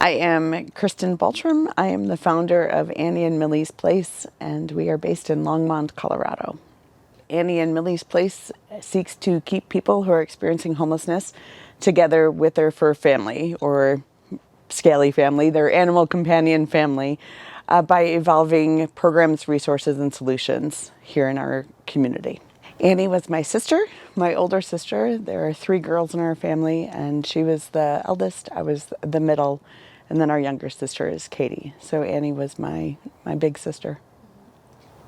I am Kristen. I am the founder of Annie and Millie's Place, and we are based in Longmont, Colorado. Annie and Millie's Place seeks to keep people who are experiencing homelessness together with their fur family or scaly family, their animal companion family, by evolving programs, resources, and solutions here in our community. Annie was my sister, my older sister. There are 3 girls in our family, and she was the eldest. I was the middle, and then our younger sister is Katie. So Annie was my big sister.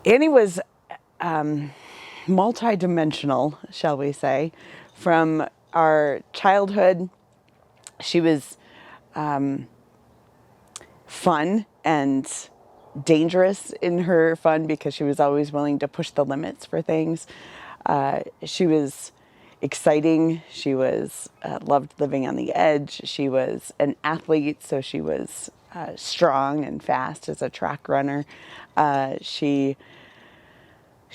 Annie was multi-dimensional, shall we say. From our childhood, she was fun and dangerous in her fun because she was always willing to push the limits for things. She was exciting. She was loved living on the edge. She was an athlete, so she was strong and fast as a track runner. She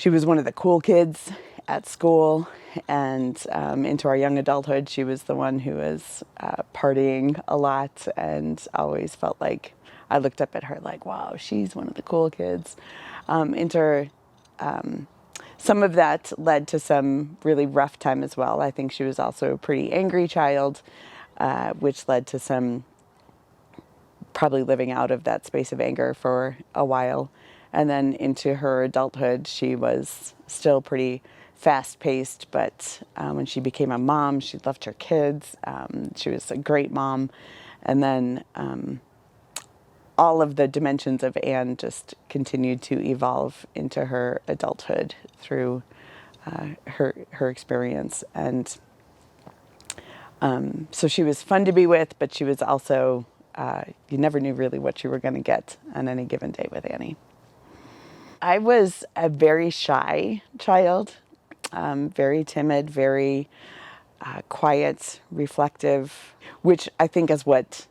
was one of the cool kids at school, and into our young adulthood, she was the one who was partying a lot, and always felt like I looked up at her like, wow, she's one of the cool kids. Some of that led to some really rough time as well. I think she was also a pretty angry child, which led to some probably living out of that space of anger for a while. And then into her adulthood, she was still pretty fast-paced, but when she became a mom, she loved her kids. She was a great mom. And then all of the dimensions of Anne just continued to evolve into her adulthood through her experience. And so she was fun to be with, but she was also, you never knew really what you were going to get on any given day with Annie. I was a very shy child, very timid, very quiet, reflective, which I think is what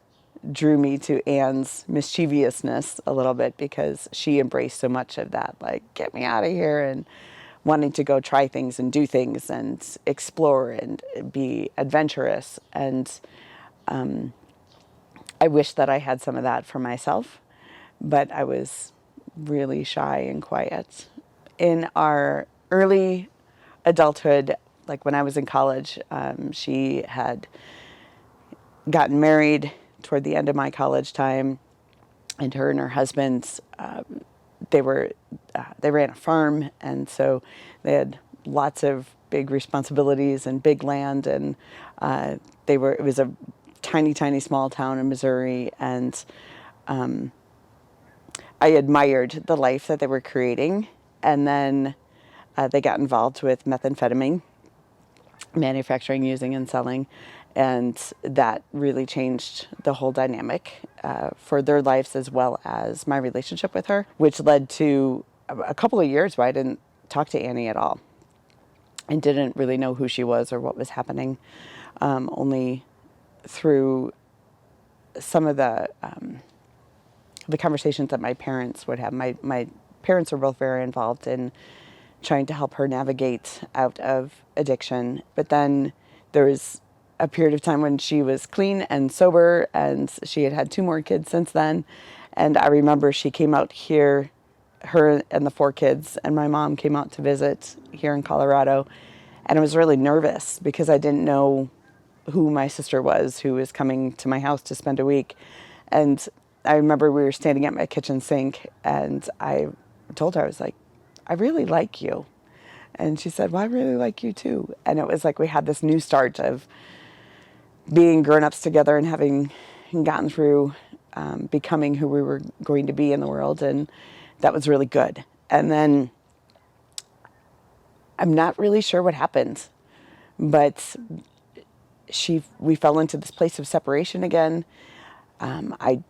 drew me to Anne's mischievousness a little bit, because she embraced so much of that, like, get me out of here, and wanting to go try things and do things and explore and be adventurous. And I wish that I had some of that for myself, but I was really shy and quiet. In our early adulthood, like when I was in college, she had gotten married toward the end of my college time, and her and her husband, they ran a farm, and so they had lots of big responsibilities and big land, and it was a tiny small town in Missouri, and I admired the life that they were creating. And then they got involved with methamphetamine manufacturing, using, and selling. And that really changed the whole dynamic for their lives, as well as my relationship with her, which led to a couple of years where I didn't talk to Annie at all and didn't really know who she was or what was happening, only through some of the conversations that my parents would have. My parents were both very involved in trying to help her navigate out of addiction. But then there was a period of time when she was clean and sober, and she had had 2 more kids since then. And I remember she came out here, her and the 4 kids, and my mom came out to visit here in Colorado. And I was really nervous because I didn't know who my sister was, who was coming to my house to spend a week. And I remember we were standing at my kitchen sink, and I told her, I was like, I really like you. And she said, well, I really like you too. And it was like we had this new start of being grown-ups together and having gotten through becoming who we were going to be in the world. And that was really good. And then I'm not really sure what happened, but we fell into this place of separation again. I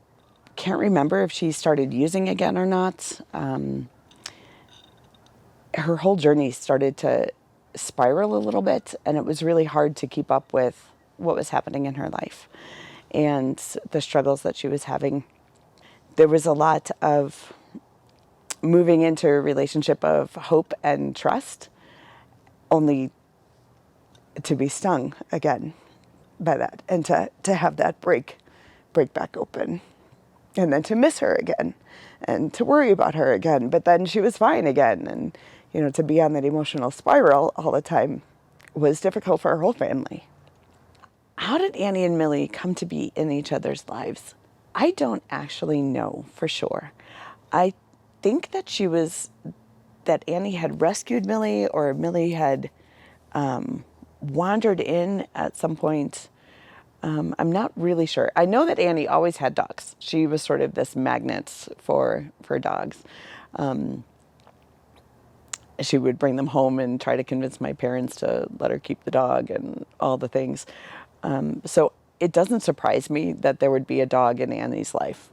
can't remember if she started using again or not. Her whole journey started to spiral a little bit, and it was really hard to keep up with what was happening in her life and the struggles that she was having. There was a lot of moving into a relationship of hope and trust, only to be stung again by that, and to have that break break back open, and then to miss her again and to worry about her again. But then she was fine again. And, to be on that emotional spiral all the time was difficult for our whole family. How did Annie and Millie come to be in each other's lives? I don't actually know for sure. I think that Annie had rescued Millie, or Millie had wandered in at some point. I'm not really sure. I know that Annie always had dogs. She was sort of this magnet for dogs. She would bring them home and try to convince my parents to let her keep the dog and all the things. So it doesn't surprise me that there would be a dog in Annie's life.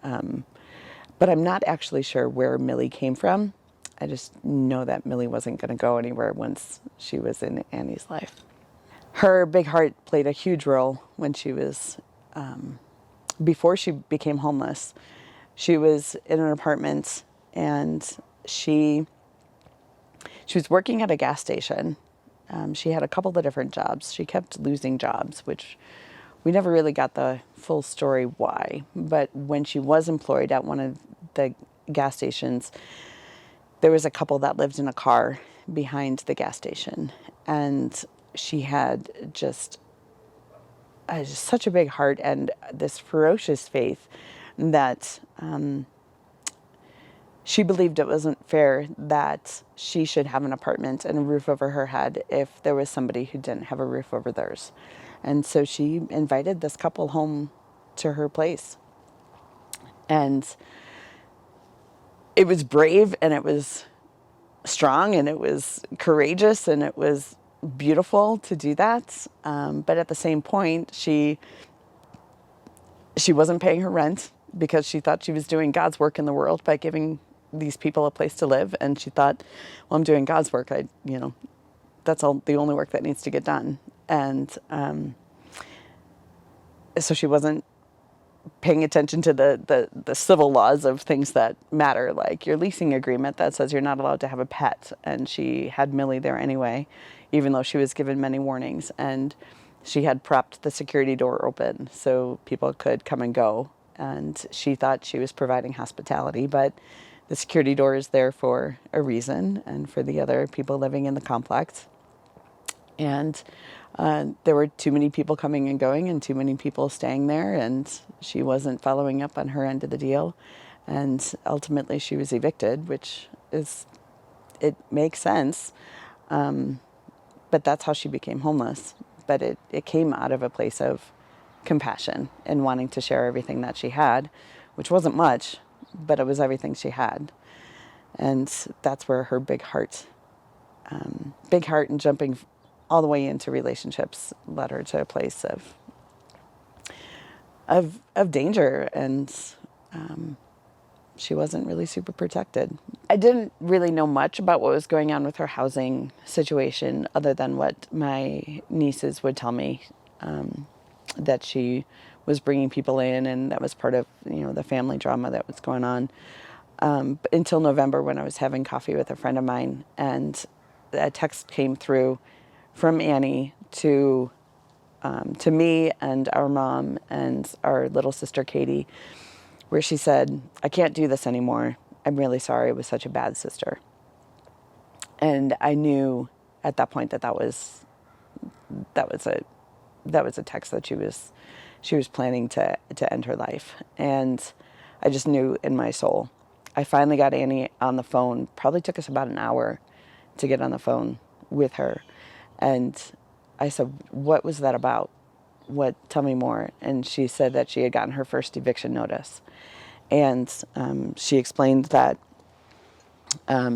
But I'm not actually sure where Millie came from. I just know that Millie wasn't going to go anywhere once she was in Annie's life. Her big heart played a huge role when she was, before she became homeless. She was in an apartment, and she was working at a gas station. She had a couple of different jobs. She kept losing jobs, which we never really got the full story why. But when she was employed at one of the gas stations, there was a couple that lived in a car behind the gas station. And she had just such a big heart and this ferocious faith that she believed it wasn't fair that she should have an apartment and a roof over her head if there was somebody who didn't have a roof over theirs. And so she invited this couple home to her place. And it was brave, and it was strong, and it was courageous, and it was beautiful to do that. But at the same point, she wasn't paying her rent because she thought she was doing God's work in the world by giving these people a place to live. And she thought, well, I'm doing God's work. That's the only work that needs to get done. And so she wasn't paying attention to the civil laws of things that matter, like your leasing agreement that says you're not allowed to have a pet. And she had Millie there anyway, even though she was given many warnings. And she had propped the security door open so people could come and go. And she thought she was providing hospitality, but the security door is there for a reason and for the other people living in the complex. And there were too many people coming and going and too many people staying there, and she wasn't following up on her end of the deal. And ultimately she was evicted, which it makes sense. But that's how she became homeless. But it came out of a place of compassion and wanting to share everything that she had, which wasn't much, but it was everything she had. And that's where her big heart and jumping all the way into relationships led her to a place of danger, and she wasn't really super protected. I didn't really know much about what was going on with her housing situation other than what my nieces would tell me, that she was bringing people in, and that was part of the family drama that was going on, until November, when I was having coffee with a friend of mine, and a text came through from Annie to me and our mom and our little sister Katie, where she said, "I can't do this anymore. I'm really sorry. I was such a bad sister." And I knew at that point that was a text that she was planning to end her life. And I just knew in my soul. I finally got Annie on the phone. Probably took us about an hour to get on the phone with her. And I said, "What was that about? Tell me more." And she said that she had gotten her first eviction notice. And she explained that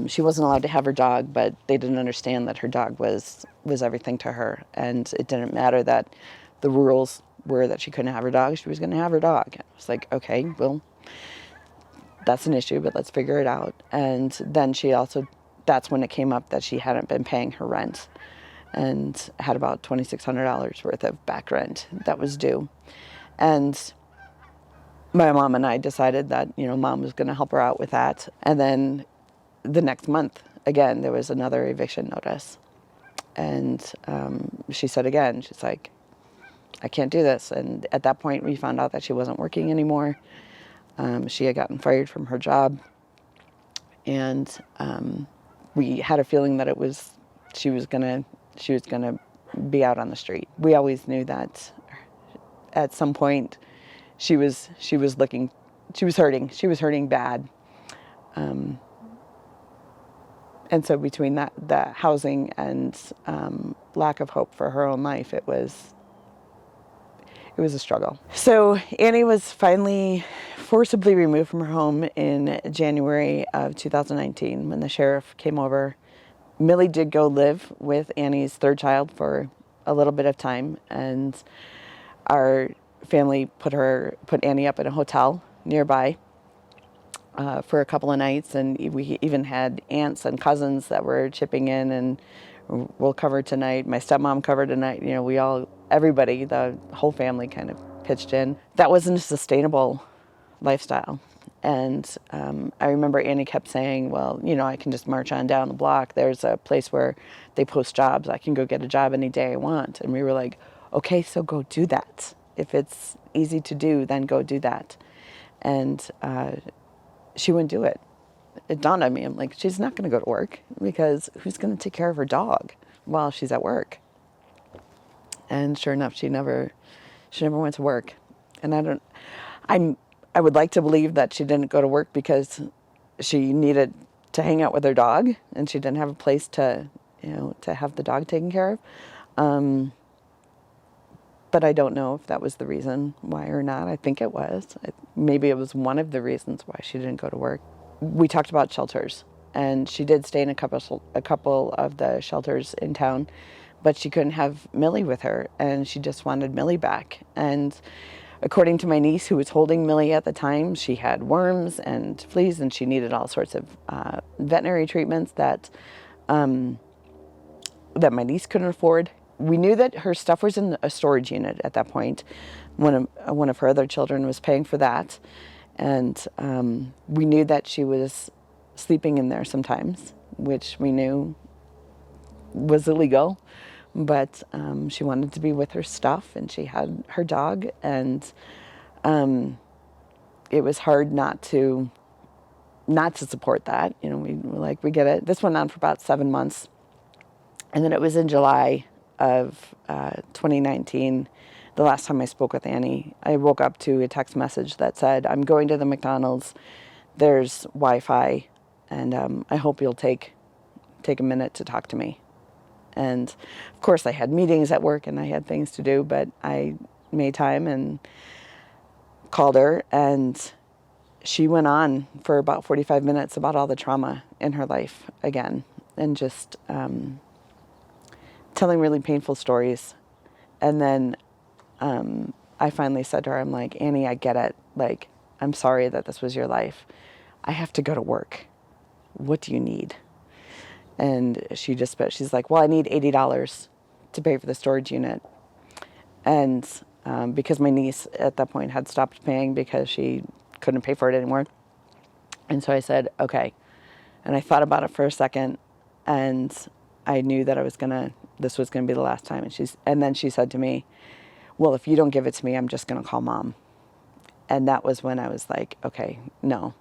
she wasn't allowed to have her dog, but they didn't understand that her dog was everything to her. And it didn't matter that the rules were that she couldn't have her dog. She was going to have her dog. I was like, okay, well, that's an issue, but let's figure it out. And then that's when it came up that she hadn't been paying her rent and had about $2,600 worth of back rent that was due. And my mom and I decided that, mom was going to help her out with that. And then the next month, again, there was another eviction notice. And she said again, she's like, I can't do this. And at that point, we found out that she wasn't working anymore. She had gotten fired from her job. And we had a feeling that she was gonna be out on the street. We always knew that at some point she was hurting. She was hurting bad. And so between the housing and lack of hope for her own life, it was a struggle. So Annie was finally forcibly removed from her home in January of 2019 when the sheriff came over. Millie did go live with Annie's third child for a little bit of time, and our family put Annie up in a hotel nearby for a couple of nights, and we even had aunts and cousins that were chipping in, and we'll cover tonight. My stepmom covered tonight. You know, everybody, the whole family kind of pitched in. That wasn't a sustainable lifestyle. And I remember Annie kept saying, well, you know, I can just march on down the block. There's a place where they post jobs. I can go get a job any day I want. And we were like, okay, so go do that. If it's easy to do, then go do that. And she wouldn't do it. It dawned on me, I'm like, she's not going to go to work, because who's going to take care of her dog while she's at work? And sure enough, she never went to work. And I would like to believe that she didn't go to work because she needed to hang out with her dog and she didn't have a place to have the dog taken care of. But I don't know if that was the reason why or not. I think it was. Maybe it was one of the reasons why she didn't go to work. We talked about shelters, and she did stay in a couple of the shelters in town, but she couldn't have Millie with her, and she just wanted Millie back. And according to my niece, who was holding Millie at the time, she had worms and fleas, and she needed all sorts of veterinary treatments that my niece couldn't afford. We knew that her stuff was in a storage unit at that point. One of her other children was paying for that. And we knew that she was sleeping in there sometimes, which we knew was illegal. But she wanted to be with her stuff, and she had her dog. And it was hard not to support that. You know, we were like, we get it. This went on for about 7 months. And then it was in July of 2019, the last time I spoke with Annie, I woke up to a text message that said, I'm going to the McDonald's, there's Wi-Fi, and I hope you'll take a minute to talk to me. And of course I had meetings at work and I had things to do, but I made time and called her, and she went on for about 45 minutes about all the trauma in her life again, and just telling really painful stories. And then I finally said to her, I'm like, Annie, I get it. Like, I'm sorry that this was your life. I have to go to work. What do you need? And she's like, well, I need $80 to pay for the storage unit. And because my niece at that point had stopped paying because she couldn't pay for it anymore. And so I said, okay. And I thought about it for a second, and I knew that this was gonna be the last time. And then she said to me, well, if you don't give it to me, I'm just gonna call Mom. And that was when I was like, okay, no,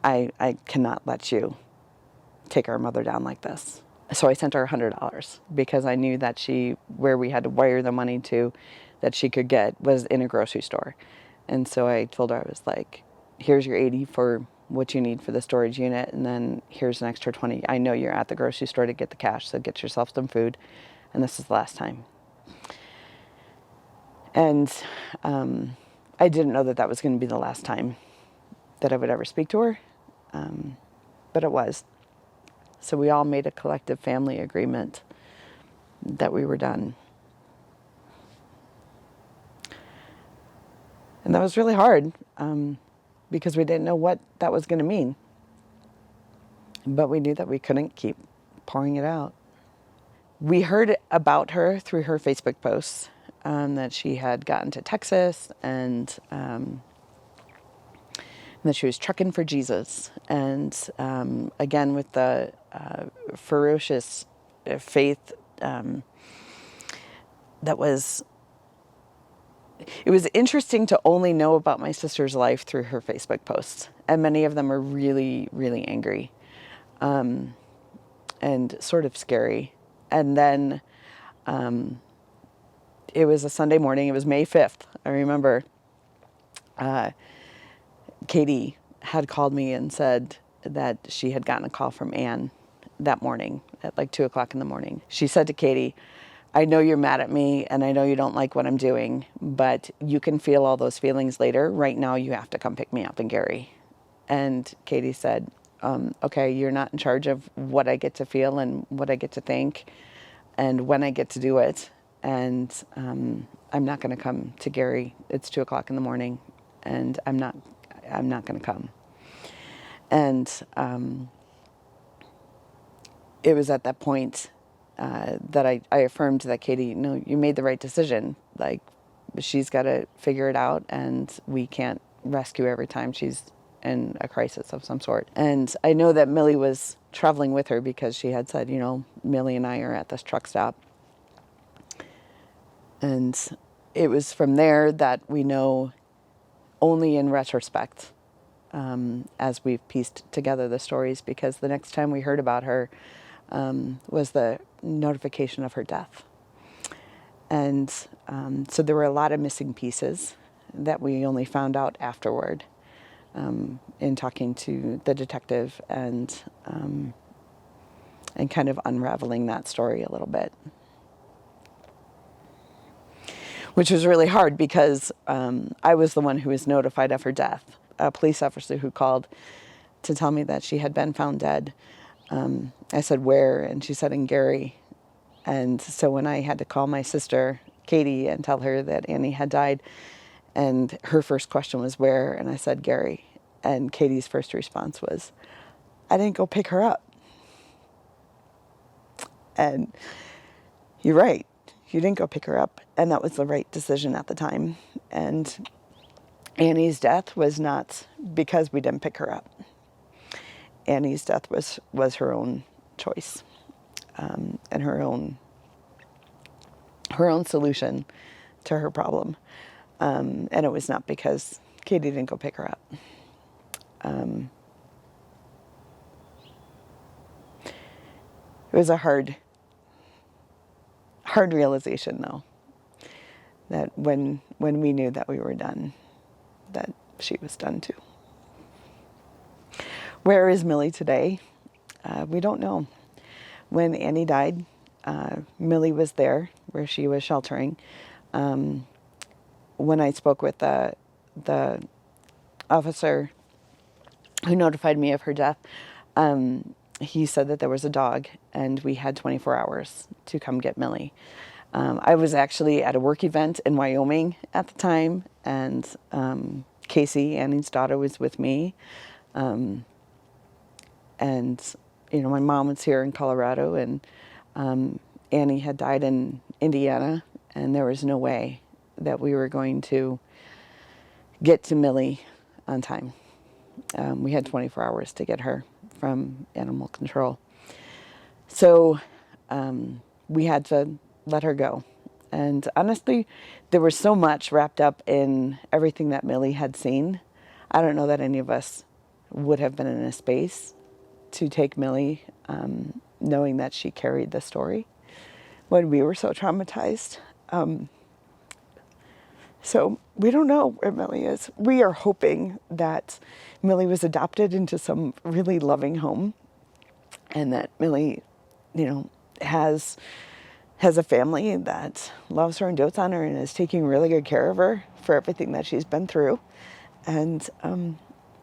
I cannot let you take our mother down like this. So I sent her $100 because I knew that where we had to wire the money to, that she could get, was in a grocery store. And so I told her, I was like, here's your 80 for what you need for the storage unit, and then here's an extra 20. I know you're at the grocery store to get the cash, so get yourself some food, and this is the last time. And I didn't know that was going to be the last time that I would ever speak to her, but it was. So we all made a collective family agreement that we were done. And that was really hard, because we didn't know what that was going to mean. But we knew that we couldn't keep pouring it out. We heard about her through her Facebook posts, that she had gotten to Texas, and that she was trucking for Jesus. And again, with the ferocious faith that was it was interesting to only know about my sister's life through her Facebook posts. And many of them are really, really angry, and sort of scary. And then it was a Sunday morning. It was May 5th. I remember Katie had called me and said that she had gotten a call from Anne that morning at like 2 o'clock in the morning. She said to Katie, I know you're mad at me and I know you don't like what I'm doing, but you can feel all those feelings later. Right now you have to come pick me up in Gary. And Katie said, okay, you're not in charge of what I get to feel and what I get to think and when I get to do it. And I'm not going to come to Gary. It's 2 o'clock in the morning and I'm not going to come. And it was at that point that I affirmed that Katie, no, you made the right decision. Like, she's got to figure it out, and we can't rescue her every time she's in a crisis of some sort. And I know that Millie was traveling with her because she had said, you know, Millie and I are at this truck stop. And it was from there that we know, only in retrospect, as we've pieced together the stories, because the next time we heard about her was the notification of her death. And so there were a lot of missing pieces that we only found out afterward, in talking to the detective and kind of unraveling that story a little bit. Which was really hard because I was the one who was notified of her death. A police officer who called to tell me that she had been found dead. I said, where? And she said, in Gary. And so when I had to call my sister, Katie, and tell her that Annie had died, and her first question was, where? And I said, Gary. And Katie's first response was, I didn't go pick her up. And you're right. You didn't go pick her up. And that was the right decision at the time. And Annie's death was not because we didn't pick her up. Annie's death was her own choice, and her own solution to her problem. And it was not because Katie didn't go pick her up. It was a hard realization, though, that when we knew that we were done, that she was done too. Where is Millie today? We don't know. When Annie died, Millie was there where she was sheltering. When I spoke with the officer who notified me of her death, he said that there was a dog and we had 24 hours to come get Millie. I was actually at a work event in Wyoming at the time, and Casey, Annie's daughter, was with me. And, you know, my mom was here in Colorado, and Annie had died in Indiana, and there was no way that we were going to get to Millie on time. We had 24 hours to get her from animal control. So we had to let her go. And honestly, there was so much wrapped up in everything that Millie had seen. I don't know that any of us would have been in a space to take Millie, knowing that she carried the story when we were so traumatized. So we don't know where Millie is. We are hoping that Millie was adopted into some really loving home, and that Millie, you know, has a family that loves her and dotes on her and is taking really good care of her for everything that she's been through. And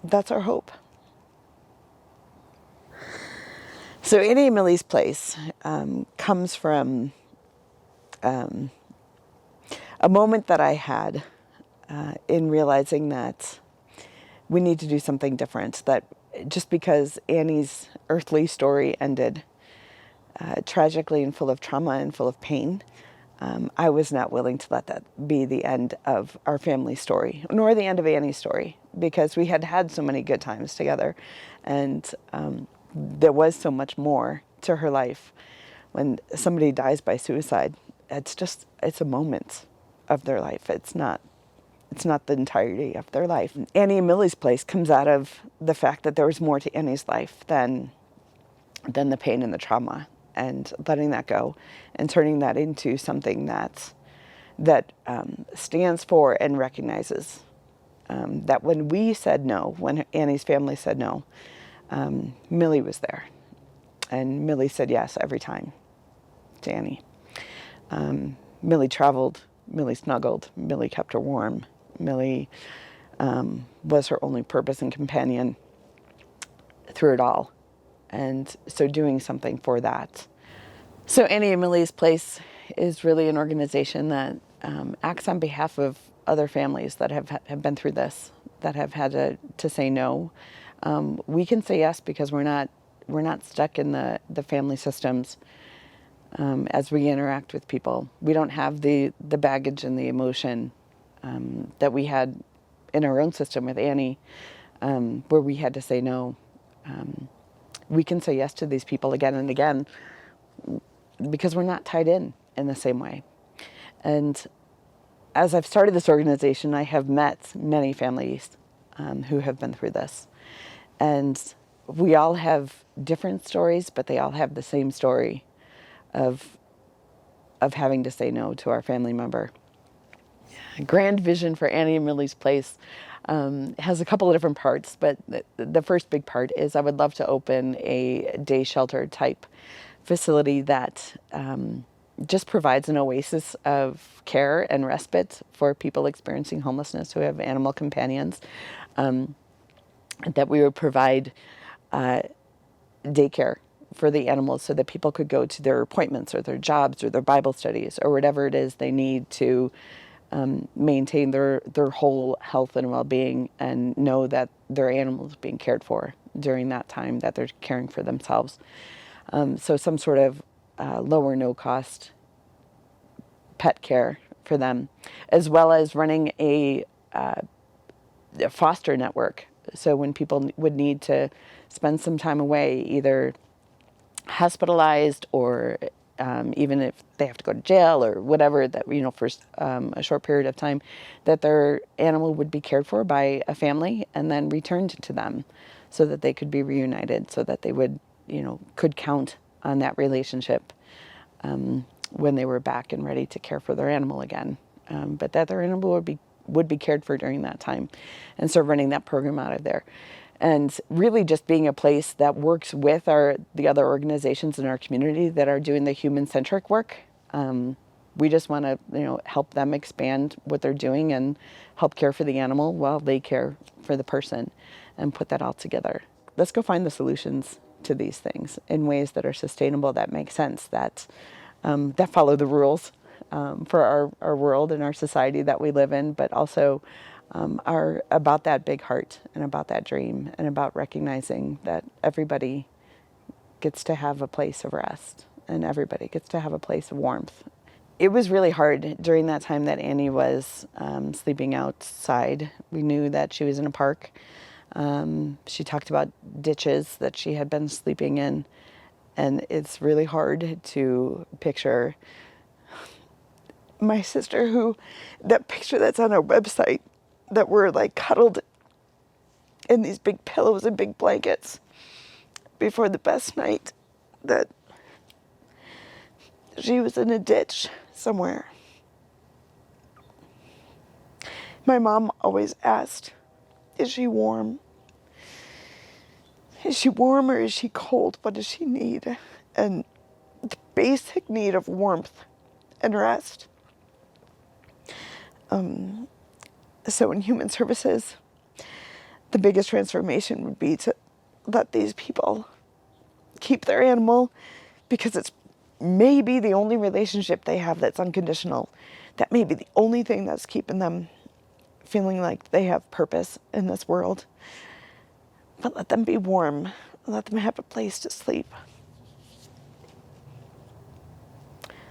that's our hope. So Annie and Millie's place comes from a moment that I had in realizing that we need to do something different. That just because Annie's earthly story ended tragically and full of trauma and full of pain, I was not willing to let that be the end of our family story, nor the end of Annie's story, because we had had so many good times together, and there was so much more to her life. When somebody dies by suicide, it's a moment. of their life. It's not the entirety of their life. Annie and Millie's place comes out of the fact that there was more to Annie's life than the pain and the trauma, and letting that go and turning that into something that stands for and recognizes that when we said no, when Annie's family said no, Millie was there. And Millie said yes every time to Annie. Millie traveled, Millie snuggled, Millie kept her warm. Millie was her only purpose and companion through it all. And so doing something for that. So Annie and Millie's Place is really an organization that acts on behalf of other families that have been through this, that have had to say no. We can say yes because we're not stuck in the family systems as we interact with people. We don't have the baggage and the emotion that we had in our own system with Annie, where we had to say no. We can say yes to these people again and again because we're not tied in the same way. And as I've started this organization, I have met many families who have been through this. And we all have different stories, but they all have the same story of having to say no to our family member. Grand vision for Annie and Millie's Place has a couple of different parts, but the first big part is I would love to open a day shelter type facility that just provides an oasis of care and respite for people experiencing homelessness who have animal companions. That we would provide daycare for the animals so that people could go to their appointments or their jobs or their Bible studies or whatever it is they need to maintain their whole health and well-being, and know that their animal is being cared for during that time that they're caring for themselves. So some sort of low or no cost pet care for them, as well as running a foster network. So when people would need to spend some time away, either hospitalized or even if they have to go to jail or whatever, that, for a short period of time, that their animal would be cared for by a family and then returned to them so that they could be reunited, so that they would, could count on that relationship when they were back and ready to care for their animal again. But that their animal would be cared for during that time. And so running that program out of there. And really just being a place that works with the other organizations in our community that are doing the human-centric work. We just want to, help them expand what they're doing and help care for the animal while they care for the person, and put that all together. Let's go find the solutions to these things in ways that are sustainable, that make sense, that follow the rules for our world and our society that we live in, but also are about that big heart and about that dream and about recognizing that everybody gets to have a place of rest and everybody gets to have a place of warmth. It was really hard during that time that Annie was sleeping outside. We knew that she was in a park. She talked about ditches that she had been sleeping in, and it's really hard to picture my sister, that picture that's on our website, that we're like cuddled in these big pillows and big blankets before the best night, that she was in a ditch somewhere. My mom always asked, is she warm? Is she warm or is she cold? What does she need? And the basic need of warmth and rest. So in human services, the biggest transformation would be to let these people keep their animal, because it's maybe the only relationship they have that's unconditional. That may be the only thing that's keeping them feeling like they have purpose in this world. But let them be warm. Let them have a place to sleep.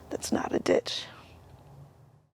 That's not a ditch.